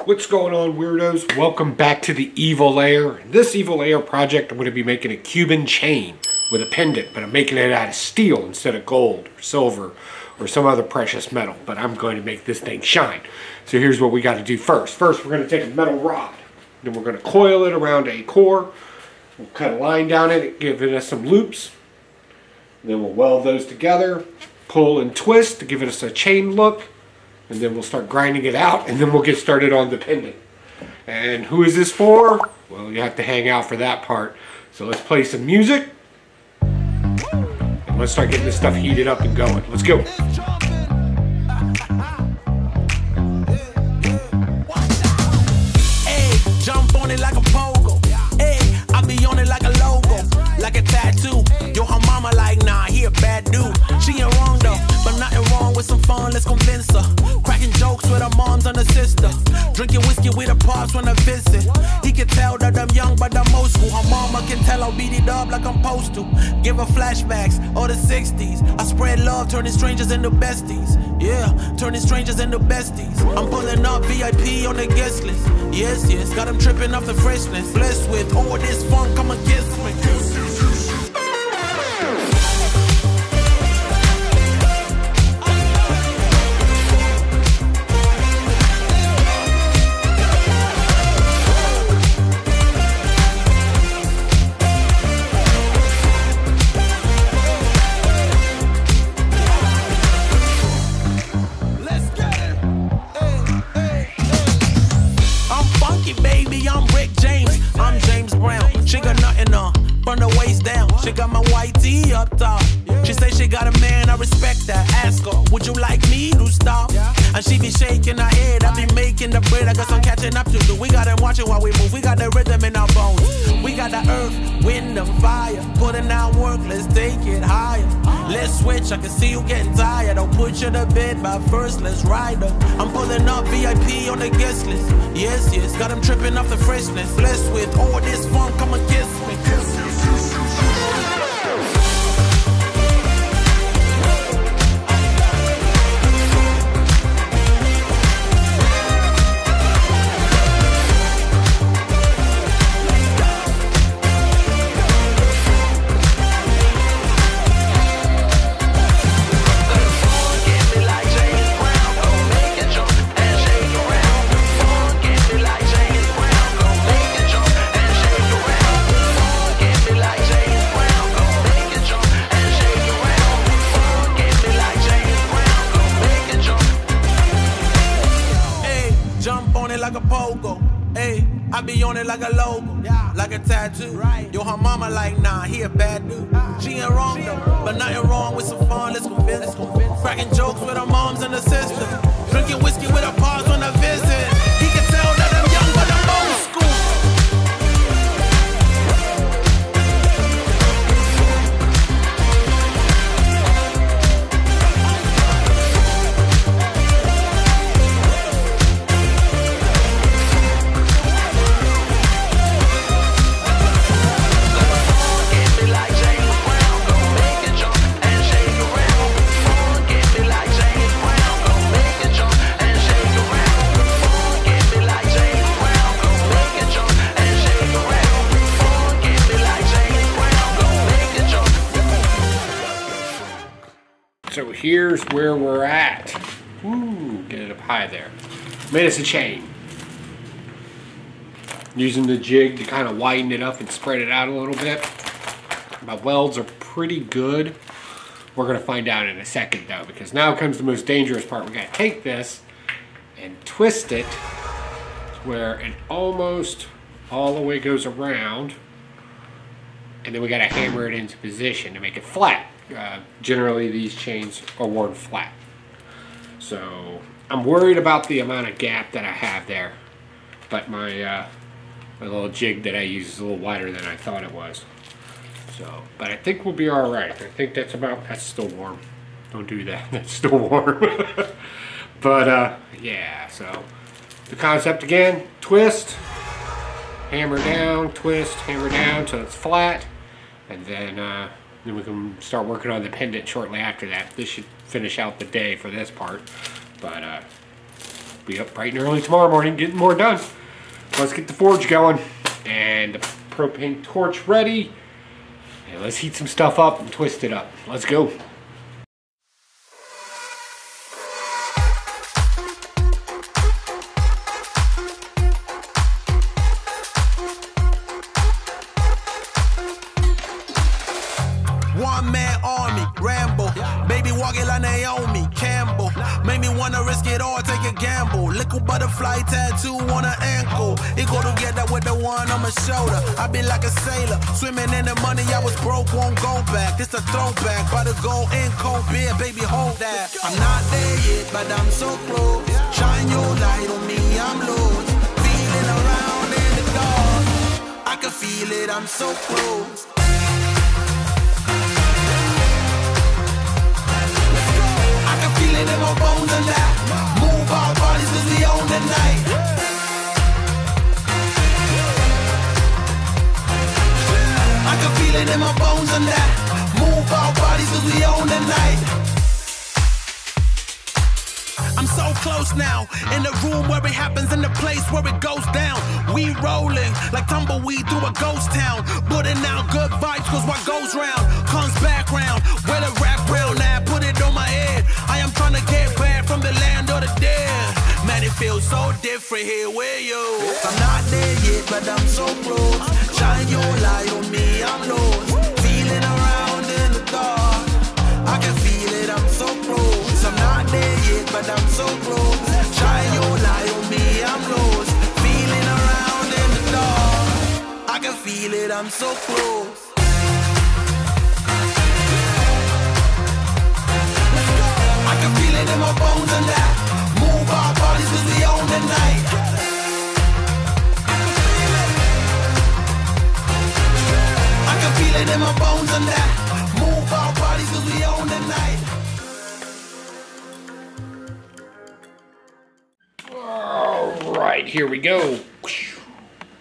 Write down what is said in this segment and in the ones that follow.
What's going on, weirdos? Welcome back to the Evil Layer. In this Evil Layer project, I'm going to be making a Cuban chain with a pendant, but I'm making it out of steel instead of gold or silver or some other precious metal. But I'm going to make this thing shine. So here's what we got to do first. First, we're going to take a metal rod. Then we're going to coil it around a core. We'll cut a line down it, giving us some loops. And then we'll weld those together, pull and twist to give us a chain look. And then we'll start grinding it out, and then we'll get started on the pendant. And who is this for? Well, you have to hang out for that part. So let's play some music. And let's start getting this stuff heated up and going. Let's go. Hey, jump on it like a pogo. Hey, I be on it like a logo, like a tattoo. Yo, her mama like, nah, he a bad dude. She ain't wrong though, but nothing wrong with some fun, let's convince her. Cracking jokes with her moms and her sister. Drinking whiskey with her pops when I visit. He can tell that I'm young, but I'm old school. Her mama can tell I'll beat it up like I'm supposed to. Give her flashbacks of the 60s. I spread love, turning strangers into besties. Yeah, turning strangers into besties. I'm pulling up VIP on the guest list. Yes, yes, got him tripping off the freshness. Blessed with all this funk, come and kiss me. From the waist down, she got my white tee up top. She say she got a man, I respect that. Ask her, would you like me to stop? And she be shaking her head, I be making the bread. I got some catching up to do. We got them watching while we move. We got the rhythm in our bones. We got the earth, wind, and fire. Putting out work, let's take it higher. Let's switch, I can see you getting tired. I'll put you to bed, but first let's ride up. I'm pulling up VIP on the guest list. Yes, yes, got them tripping off the freshness. Blessed with all this funk, come and kiss me. Like a pogo, hey, I be on it like a logo, like a tattoo. Yo, her mama like, nah, he a bad dude. She ain't wrong though, but nothing wrong with some fun, let's convince. Cracking jokes with her moms and her sister. Drinking whiskey with her pops when I visit. He can tell that I'm young, but I'm old school. So here's where we're at. Ooh, get it up high there. Made us a chain. Using the jig to kind of widen it up and spread it out a little bit. My welds are pretty good. We're gonna find out in a second though, because now comes the most dangerous part. We're gonna take this and twist it where it almost all the way goes around, and then we gotta hammer it into position to make it flat. Generally these chains are worn flat. So I'm worried about the amount of gap that I have there. But my little jig that I use is a little wider than I thought it was. So, but I think we'll be alright. I think that's still warm. Don't do that, that's still warm. But yeah, so the concept again, twist, hammer down, twist, hammer down till it's flat. And then we can start working on the pendant shortly after that. This should finish out the day for this part. But be up bright and early tomorrow morning getting more done. Let's get the forge going and the propane torch ready. And let's heat some stuff up and twist it up. Let's go. One man army, Rambo. Baby walking like Naomi Campbell. Made me wanna risk it all, take a gamble. Little butterfly tattoo on her ankle. It go together with the one on my shoulder. I be like a sailor, swimming in the money. I was broke, won't go back. This a throwback, by the go in cold beer, baby hold that. I'm not there yet, but I'm so close. Shine your light on me, I'm lost. Feeling around in the dark. I can feel it, I'm so close. Feeling in my bones and that. Move our bodies cause we own the night. I can feel it in my bones and that. Move our bodies cause we own the night. I'm so close now, in the room where it happens, in the place where it goes down. We rolling like tumbleweed through a ghost town. Putting out good vibes cause what goes round comes back round. Where the rap round now, put it on my head. I am trying to get back from the land of the dead. Man, it feels so different here with you. I'm not there yet, but I'm so close. Shine your light on me, I'm lost. Feeling around in the dark. I can feel it, I'm so close. I'm not there yet, but I'm so close. Shine your light on me, I'm lost. Feeling around in the dark. I can feel it, I'm so close. I can feel it in my bones and that. Move our bodies cause we own the night. I can feel it in my bones and that. Move our bodies cause we own the night. Alright, here we go.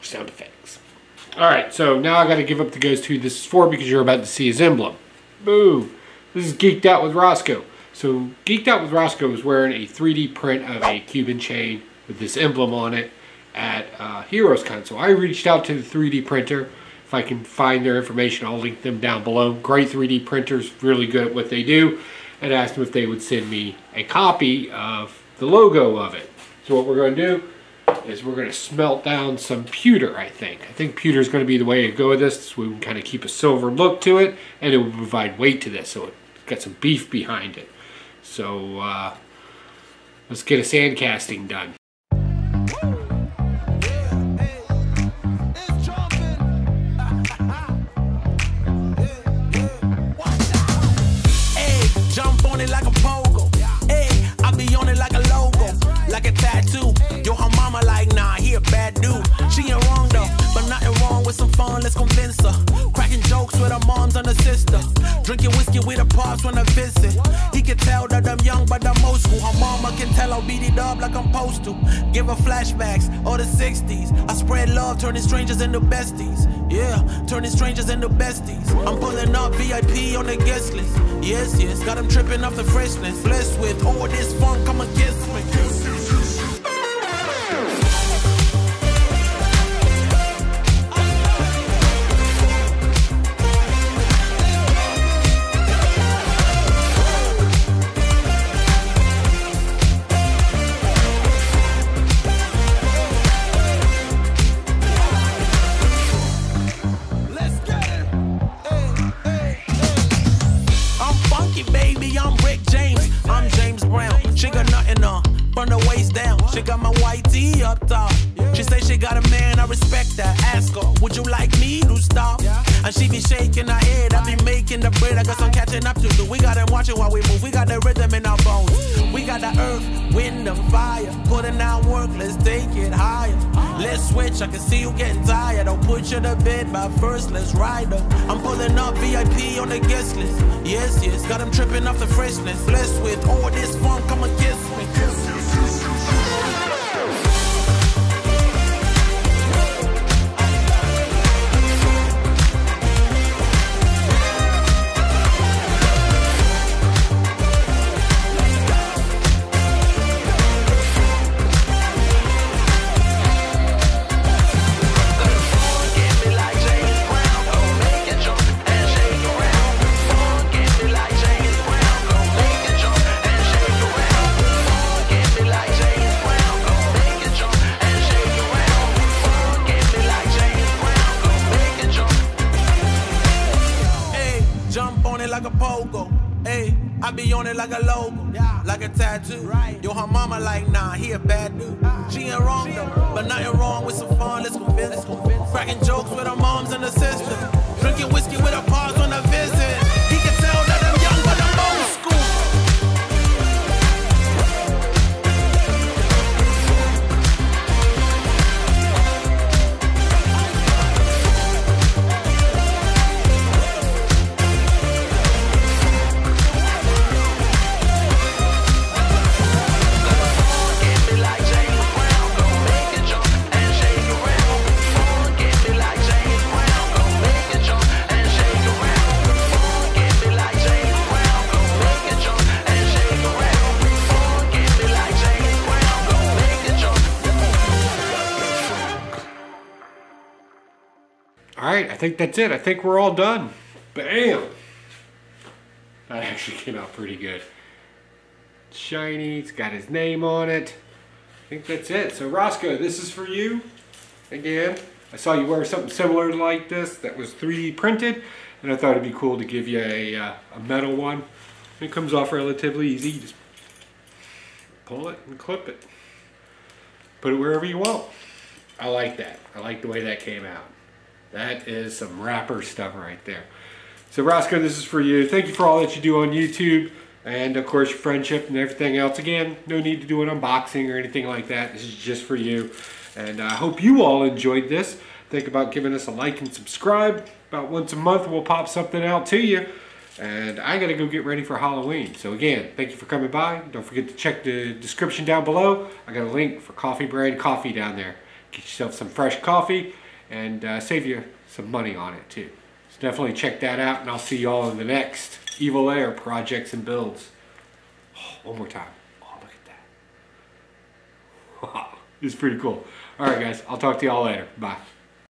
Sound effects. Alright, so now I gotta give up the ghost who this is for because you're about to see his emblem. Boom. This is Geeked Out with Roscoe. So Geeked Out with Roscoe was wearing a 3D print of a Cuban chain with this emblem on it at HeroesCon. So I reached out to the 3D printer. If I can find their information, I'll link them down below. Great 3D printers, really good at what they do. And asked them if they would send me a copy of the logo of it. So what we're going to do is we're going to smelt down some pewter, I think. I think pewter is going to be the way to go with this. So we can kind of keep a silver look to it, and it will provide weight to this. So it's got some beef behind it. So let's get a sand casting done. Hey, jump on it like a pogo. Hey, I be on it like a logo, like a tattoo. Yo, her mama like, nah, he a bad dude. She ain't wrong though, but nothing wrong with some fun, let's convince her. Cracking jokes with her moms and her sister. Drinking whiskey with her pops when I visit. He can tell that I'm young, but I'm old school. Her mama can tell I'll beat it up like I'm supposed to. Give her flashbacks of the 60s. I spread love, turning strangers into besties. Yeah, turning strangers into besties. I'm pulling up VIP on the guest list. Yes, yes, got him tripping off the freshness. Blessed with all this funk, come and kiss me. From the waist down, she got my white tee up top. She say she got a man, I respect that. Ask her, would you like me to stop? And she be shaking her head, I be making the bread. I got some catching up to do. We gotta watch it while we move. We got the rhythm in our bones. We got the earth, wind, and fire. Putting out work, let's take it higher. Let's switch, I can see you getting tired. I'll put you to bed, but first let's ride up. I'm pulling up VIP on the guest list. Yes, yes, got him tripping off the freshness. Blessed with all this funk, come and kiss me. I be on it like a logo, like a tattoo. Yo, her mama like, nah, he a bad dude. She ain't wrong though, but nothing wrong with some fun, let's convince. Cracking jokes with her moms and her sister. Drinking whiskey with her paws on a visit. He can tell that I'm young, but I'm old school. Alright, I think that's it. I think we're all done. Bam! That actually came out pretty good. Shiny, it's got his name on it. I think that's it. So Roscoe, this is for you. Again, I saw you wear something similar like this that was 3D printed, and I thought it'd be cool to give you a metal one. It comes off relatively easy. You just pull it and clip it. Put it wherever you want. I like that. I like the way that came out. That is some rapper stuff right there. So Roscoe, this is for you. Thank you for all that you do on YouTube, and of course your friendship and everything else. Again, no need to do an unboxing or anything like that. This is just for you. And I hope you all enjoyed this. Think about giving us a like and subscribe. About once a month we'll pop something out to you. And I gotta go get ready for Halloween. So again, thank you for coming by. Don't forget to check the description down below. I got a link for Coffee Brand Coffee down there. Get yourself some fresh coffee and save you some money on it too. So definitely check that out, and I'll see y'all in the next Evil Air projects and builds. Oh, one more time. Oh, look at that. It's pretty cool. Alright guys, I'll talk to y'all later. Bye.